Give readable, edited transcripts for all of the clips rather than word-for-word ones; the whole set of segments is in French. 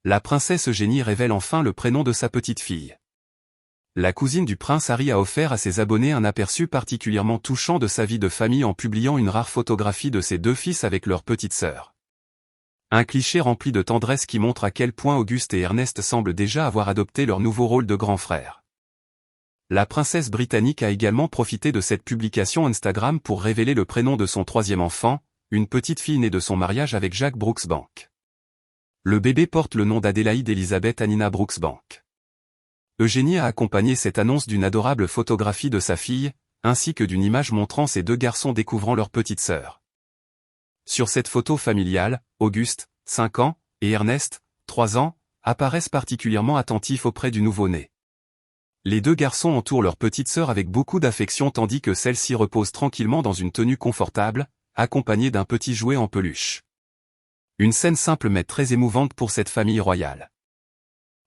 La princesse Eugénie révèle enfin le prénom de sa petite fille. La cousine du prince Harry a offert à ses abonnés un aperçu particulièrement touchant de sa vie de famille en publiant une rare photographie de ses deux fils avec leur petite sœur. Un cliché rempli de tendresse qui montre à quel point Auguste et Ernest semblent déjà avoir adopté leur nouveau rôle de grands frères. La princesse britannique a également profité de cette publication Instagram pour révéler le prénom de son troisième enfant, une petite fille née de son mariage avec Jack Brooksbank. Le bébé porte le nom d'Adélaïde Elizabeth Anina Brooksbank. Eugénie a accompagné cette annonce d'une adorable photographie de sa fille, ainsi que d'une image montrant ses deux garçons découvrant leur petite sœur. Sur cette photo familiale, Auguste, 5 ans, et Ernest, 3 ans, apparaissent particulièrement attentifs auprès du nouveau-né. Les deux garçons entourent leur petite sœur avec beaucoup d'affection tandis que celle-ci repose tranquillement dans une tenue confortable, accompagnée d'un petit jouet en peluche. Une scène simple mais très émouvante pour cette famille royale.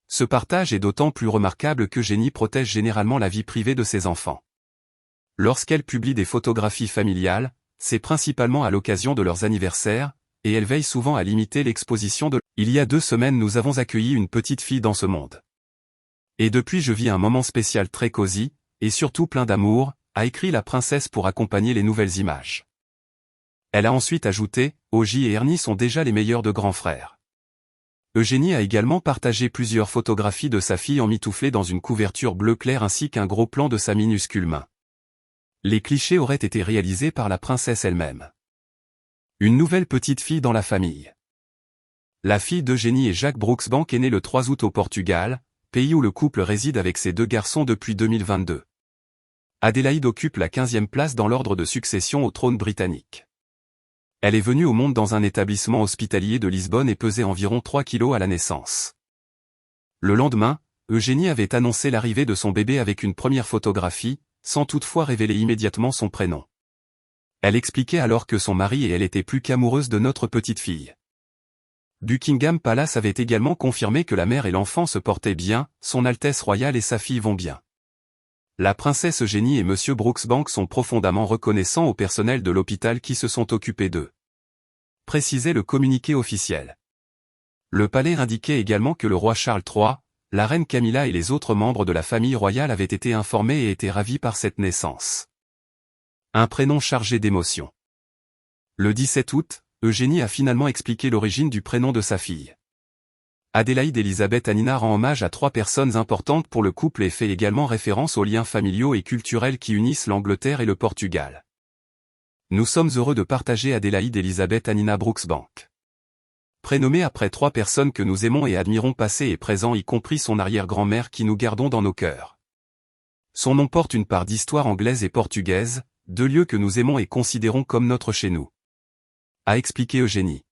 Ce partage est d'autant plus remarquable qu'Eugénie protège généralement la vie privée de ses enfants. Lorsqu'elle publie des photographies familiales, c'est principalement à l'occasion de leurs anniversaires, et elle veille souvent à limiter l'exposition de... Il y a 2 semaines nous avons accueilli une petite fille dans ce monde. Et depuis je vis un moment spécial très cosy, et surtout plein d'amour, a écrit la princesse pour accompagner les nouvelles images. Elle a ensuite ajouté, Augie et Ernie sont déjà les meilleurs de grands frères. Eugénie a également partagé plusieurs photographies de sa fille emmitouflée dans une couverture bleu clair ainsi qu'un gros plan de sa minuscule main. Les clichés auraient été réalisés par la princesse elle-même. Une nouvelle petite fille dans la famille. La fille d'Eugénie et Jack Brooksbank est née le 3 août au Portugal, pays où le couple réside avec ses 2 garçons depuis 2022. Adélaïde occupe la 15e place dans l'ordre de succession au trône britannique. Elle est venue au monde dans un établissement hospitalier de Lisbonne et pesait environ 3 kilos à la naissance. Le lendemain, Eugénie avait annoncé l'arrivée de son bébé avec une première photographie, sans toutefois révéler immédiatement son prénom. Elle expliquait alors que son mari et elle étaient plus qu'amoureuses de notre petite fille. Buckingham Palace avait également confirmé que la mère et l'enfant se portaient bien, Son Altesse royale et sa fille vont bien. La princesse Eugénie et Monsieur Brooksbank sont profondément reconnaissants au personnel de l'hôpital qui se sont occupés d'eux. Précisait le communiqué officiel. Le palais indiquait également que le roi Charles III, la reine Camilla et les autres membres de la famille royale avaient été informés et étaient ravis par cette naissance. Un prénom chargé d'émotion. Le 17 août, Eugénie a finalement expliqué l'origine du prénom de sa fille. Adélaïde Elizabeth Anina rend hommage à 3 personnes importantes pour le couple et fait également référence aux liens familiaux et culturels qui unissent l'Angleterre et le Portugal. Nous sommes heureux de partager Adélaïde Elizabeth Anina Brooksbank. Prénommée après 3 personnes que nous aimons et admirons passé et présent y compris son arrière-grand-mère qui nous gardons dans nos cœurs. Son nom porte une part d'histoire anglaise et portugaise, 2 lieux que nous aimons et considérons comme notre chez nous. A expliqué Eugénie.